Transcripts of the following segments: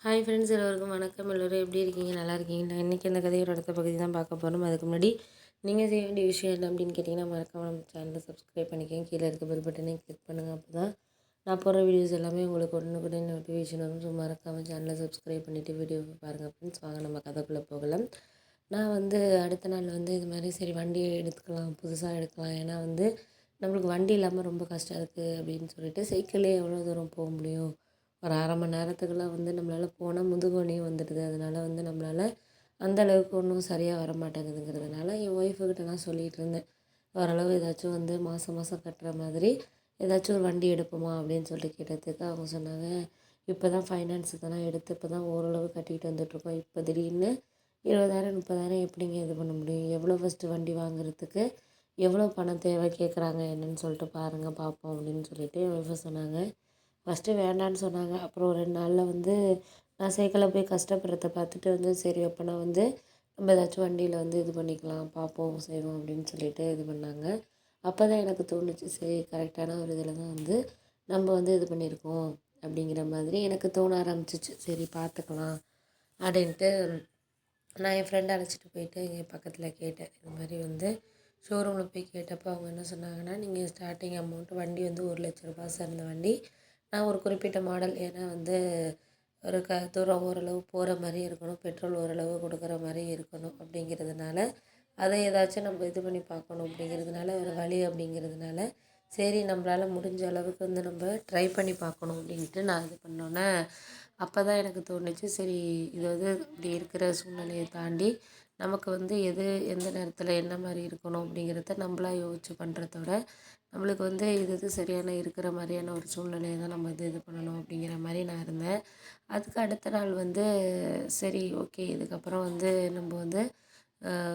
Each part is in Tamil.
ஹாய் ஃப்ரெண்ட்ஸ், எல்லோருக்கும் வணக்கம். எல்லோரும் எப்படி இருக்கீங்க? நல்லா இருக்கீங்க? நான் இன்றைக்கி இந்த கதையோட அடுத்த பகுதி தான் பார்க்க போகிறோம். அதுக்கு முன்னாடி நீங்கள் செய்ய வேண்டிய விஷயம் என்ன அப்படின்னு கேட்டிங்கன்னா, மறக்காம நம்ம சேனலை சப்ஸ்கிரைப் பண்ணிக்கோங்க. கீழே இருக்க பெல் பட்டனையும் கிளிக் பண்ணுங்கள். அப்போ தான் நான் போடுற வீடியோஸ் எல்லாமே உங்களுக்கு உடனுக்குடனே நோட்டிஃபிகேஷன் வரும். ஸோ மறக்காமல் சேனலை சப்ஸ்கிரைப் பண்ணிவிட்டு வீடியோ பாருங்கள் ஃப்ரெண்ட்ஸ். வாங்க நம்ம கதைக்குள்ளே போகலாம். நான் அடுத்த நாள் இது மாதிரி சரி வண்டியை எடுத்துக்கலாம், புதுசாக எடுக்கலாம். ஏன்னா நம்மளுக்கு வண்டி இல்லாமல் ரொம்ப கஷ்டம் இருக்குது அப்படின்னு சொல்லிட்டு சைக்கிளே எவ்வளோ தூரம் போக முடியும், ஒரு அரை மணி நேரத்துக்குலாம் நம்மளால் போனால் முதுகு வலியும் வந்துடுது. அதனால் நம்மளால் அந்த அளவுக்கு ஒன்றும் சரியாக வர மாட்டேங்குதுங்கிறதுனால என் ஒய்ஃபுக்கிட்ட நான் சொல்லிகிட்டு இருந்தேன், ஓரளவு ஏதாச்சும் மாதம் மாதம் கட்டுற மாதிரி ஏதாச்சும் ஒரு வண்டி எடுப்போமா அப்படின்னு சொல்லிட்டு கேட்டதுக்கு அவங்க சொன்னாங்க, இப்போ தான் ஃபைனான்ஸ் இதெல்லாம் எடுத்து இப்போ தான் ஓரளவு கட்டிகிட்டு வந்துட்ருக்கோம். இப்போ திடீர்னு 20,000 30,000 எப்படிங்க இது பண்ண முடியும்? எவ்வளோ ஃபஸ்ட்டு வண்டி வாங்குறதுக்கு எவ்வளோ பணம் தேவை கேட்குறாங்க என்னன்னு சொல்லிட்டு பாருங்கள் பார்ப்போம் அப்படின்னு சொல்லிட்டு என் ஒய்ஃபை சொன்னாங்க. ஃபஸ்ட்டு வேண்டான்னு சொன்னாங்க. அப்புறம் ஒரு 2 நாளில் நான் சைக்கிளில் போய் கஷ்டப்படுறத பார்த்துட்டு சரி அப்போனா நம்ம ஏதாச்சும் வண்டியில் இது பண்ணிக்கலாம், பார்ப்போம், செய்வோம் அப்படின்னு சொல்லிட்டு இது பண்ணாங்க. அப்போ தான் எனக்கு தோணுச்சு, சரி கரெக்டான ஒரு இதில் தான் நம்ம இது பண்ணியிருக்கோம் அப்படிங்கிற மாதிரி எனக்கு தோண ஆரம்பிச்சிச்சு. சரி பார்த்துக்கலாம் அப்படின்ட்டு நான் என் ஃப்ரெண்டை அழைச்சிட்டு போயிட்டு இங்கே பக்கத்தில் கேட்டேன். இது மாதிரி ஷோரூமில் போய் கேட்டப்போ அவங்க என்ன சொன்னாங்கன்னா, நீங்கள் ஸ்டார்டிங் அமௌண்ட் வண்டி 1,00,000 சேர்ந்த வண்டி. நான் ஒரு குறிப்பிட்ட மாடல், ஏன்னா ஒரு தூரம் ஓரளவு போகிற மாதிரி இருக்கணும், பெட்ரோல் ஓரளவு கொடுக்குற மாதிரி இருக்கணும் அப்படிங்கிறதுனால அதை ஏதாச்சும் நம்ம இது பண்ணி பார்க்கணும் அப்படிங்கிறதுனால ஒரு வழி அப்படிங்கிறதுனால சரி நம்மளால் முடிஞ்ச அளவுக்கு நம்ம ட்ரை பண்ணி பார்க்கணும் அப்படின்ட்டு நான் இது பண்ணோன்னே அப்போ தான் எனக்கு தோணுச்சு, சரி இது இப்படி இருக்கிற சூழ்நிலையை தாண்டி நமக்கு எது எந்த நேரத்தில் என்ன மாதிரி இருக்கணும் அப்படிங்கிறத நம்மளாக யோசிச்சு பண்ணுறதோட நம்மளுக்கு இது சரியான இருக்கிற மாதிரியான ஒரு சூழ்நிலையை தான் நம்ம இது பண்ணணும் அப்படிங்கிற மாதிரி நான் இருந்தேன். அதுக்கு அடுத்த நாள் சரி ஓகே, இதுக்கப்புறம் நம்ம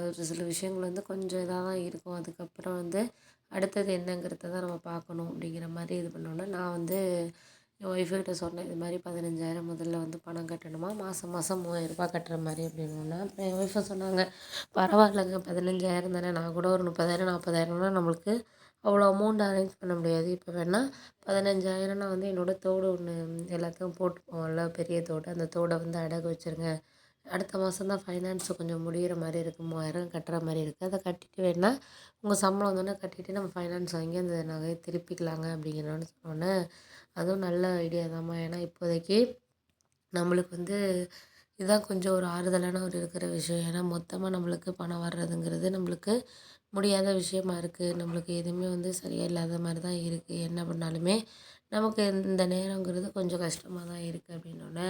ஒரு சில விஷயங்கள் கொஞ்சம் இதாக தான் இருக்கும். அதுக்கப்புறம் அடுத்தது என்னங்கிறத தான் நம்ம பார்க்கணும் அப்படிங்கிற மாதிரி இது பண்ணோன்னே நான் என் ஒய்ஃபுக்கிட்ட சொன்னேன், இது மாதிரி 15,000 முதல்ல பணம் கட்டணுமா, மாதம் மாதம் 3,000 கட்டுற மாதிரி அப்படின்னோன்னா அப்புறம் என் ஒய்ஃபை சொன்னாங்க, பரவாயில்லைங்க 15,000 தானே, நான் கூட ஒரு 30,000 40,000னா நம்மளுக்கு அவ்வளோ அமௌண்ட் அரேஞ்ச் பண்ண முடியாது. இப்போ வேணால் 15,000 நான் என்னோடய தோடு ஒன்று எல்லாத்தையும் போட்டு போவோம்ல, பெரிய தோடு, அந்த தோடை அடகு வச்சுருங்க. அடுத்த மாதம் தான் ஃபைனான்ஸு கொஞ்சம் முடிகிற மாதிரி இருக்குது, 3,000 கட்டுற மாதிரி இருக்குது. அதை கட்டிட்டு வேணால் உங்கள் சம்பளம் வந்தோடனே கட்டிட்டு நம்ம ஃபைனான்ஸ் வாங்கி அந்த நகையை திருப்பிக்கலாங்க அப்படிங்கிறோன்னு சொன்னோன்னே, அதுவும் நல்ல ஐடியா தான்மா. ஏன்னா இப்போதைக்கு நம்மளுக்கு இதுதான் கொஞ்சம் ஒரு ஆறுதலான ஒரு இருக்கிற விஷயம். ஏன்னா மொத்தமாக நம்மளுக்கு பணம் வர்றதுங்கிறது நம்மளுக்கு முடியாத விஷயமா இருக்குது. நம்மளுக்கு எதுவுமே சரியாக இல்லாத மாதிரி தான் இருக்குது. என்ன பண்ணாலுமே நமக்கு இந்த நேரங்கிறது கொஞ்சம் கஷ்டமாக தான் இருக்குது அப்படின்னோடனே,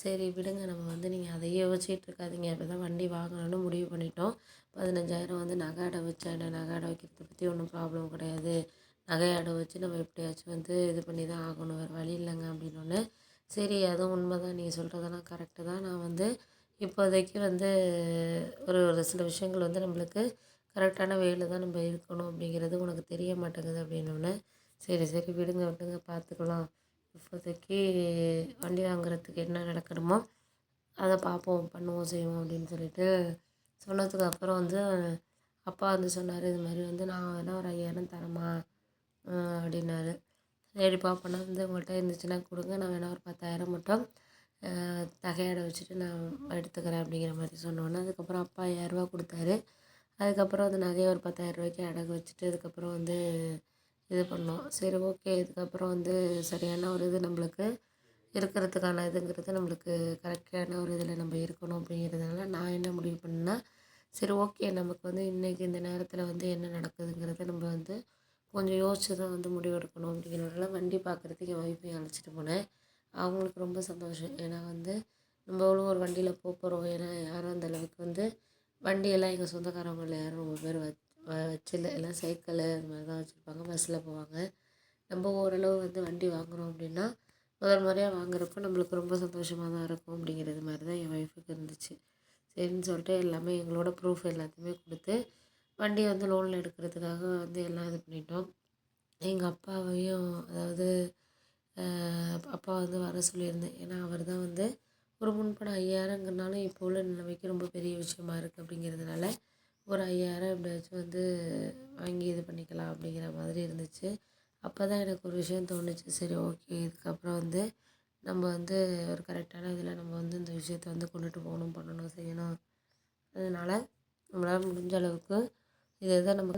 சரி விடுங்க, நம்ம நீங்கள் அதையே யோசிச்சுட்டு இருக்காதீங்க, இப்போ தான் வண்டி வாங்கணும்னு முடிவு பண்ணிட்டோம். 15,000 நகை அடை வச்சா என்ன, நகை அடை வைக்கிறத பற்றி ஒன்றும் ப்ராப்ளம் கிடையாது. நகை அடை வச்சு நம்ம எப்படியாச்சும் இது பண்ணி தான் ஆகணும், வேறு வழி இல்லைங்க அப்படின்னோடனே, சரி அதுவும் உண்மை தான், நீங்கள் சொல்கிறதெல்லாம் கரெக்டு தான். நான் இப்போதைக்கு ஒரு ஒரு சில விஷயங்கள் நம்மளுக்கு கரெக்டான வேலை தான் நம்ம இருக்கணும் அப்படிங்கிறது உனக்கு தெரிய மாட்டேங்குது அப்படின்னோடனே, சரி சரி விடுங்க விடுங்க பார்த்துக்கலாம், இப்போதைக்கு வண்டி வாங்குறதுக்கு என்ன நடக்கணுமோ அதை பார்ப்போம், பண்ணுவோம், செய்வோம் அப்படின்னு சொல்லிட்டு சொன்னதுக்கு அப்புறம் அப்பா சொன்னார், இது மாதிரி நான் வேணால் ஒரு 5,000 தரேம்மா அப்படின்னாரு. சரிப்பா, அப்போனா உங்கள்கிட்ட இருந்துச்சுன்னா கொடுங்க, நான் வேணால் ஒரு 10,000 மட்டும் நகையடை வச்சுட்டு நான் எடுத்துக்கிறேன் அப்படிங்கிற மாதிரி சொன்னோன்னே, அதுக்கப்புறம் அப்பா 5,000 கொடுத்தாரு. அதுக்கப்புறம் அந்த நகையை ஒரு 10,000 அடகு வச்சுட்டு அதுக்கப்புறம் இது பண்ணோம். சரி ஓகே, இதுக்கப்புறம் சரியான ஒரு இது நம்மளுக்கு இருக்கிறதுக்கான இதுங்கிறது நம்மளுக்கு கரெக்டான ஒரு இதில் நம்ம இருக்கணும் அப்படிங்கிறதுனால நான் என்ன முடிவு பண்ணேன்னா, சரி ஓகே, நமக்கு இன்றைக்கி இந்த நேரத்தில் என்ன நடக்குதுங்கிறத நம்ம கொஞ்சம் யோசித்து தான் முடிவெடுக்கணும் அப்படிங்கிறனால வண்டி பார்க்குறதுக்கு என் ஒய்ஃபையும் அழைச்சிட்டு போனேன். அவங்களுக்கு ரொம்ப சந்தோஷம். ஏன்னா நம்மளும் ஒரு வண்டியில் போகிறோம். ஏன்னா யாரும் அந்த அளவுக்கு வண்டியெல்லாம் எங்கள் சொந்தக்காரங்களில் யாரும் ரொம்ப பேர் வச்சில்ல, எல்லாம் சைக்கிளு அது மாதிரி தான் வச்சுருப்பாங்க, பஸ்ஸில் போவாங்க. நம்ம ஓரளவு வண்டி வாங்குகிறோம் அப்படின்னா முதல் முறையாக வாங்குறப்போ நம்மளுக்கு ரொம்ப சந்தோஷமாக தான் இருக்கும் அப்படிங்கிறது மாதிரி தான் என் ஒய்ஃபுக்கு இருந்துச்சு. சரின்னு சொல்லிட்டு எல்லாமே எங்களோட ப்ரூஃப் எல்லாத்தையுமே கொடுத்து வண்டியை லோனில் எடுக்கிறதுக்காக எல்லாம் இது பண்ணிட்டோம். எங்கள் அப்பாவையும், அதாவது அப்பா வர சொல்லியிருந்தேன். ஏன்னா அவர் தான் ஒரு முன்பணம் 5,000ங்கிறனாலும் இப்போ உள்ள நிலைமைக்கு ரொம்ப பெரிய விஷயமா இருக்குது அப்படிங்கிறதுனால ஒரு 5,000 எப்படியாச்சும் வாங்கி இது பண்ணிக்கலாம் அப்படிங்கிற மாதிரி இருந்துச்சு. அப்போ தான் எனக்கு ஒரு விஷயம் தோணுச்சு, சரி ஓகே, இதுக்கப்புறம் நம்ம வந்து ஒரு கரெக்டான இதில் நம்ம வந்து இந்த விஷயத்த வந்து கொண்டுட்டு போகணும், பண்ணணும், செய்யணும். அதனால் நம்மளால் முடிஞ்ச அளவுக்கு இதை தான் நம்ம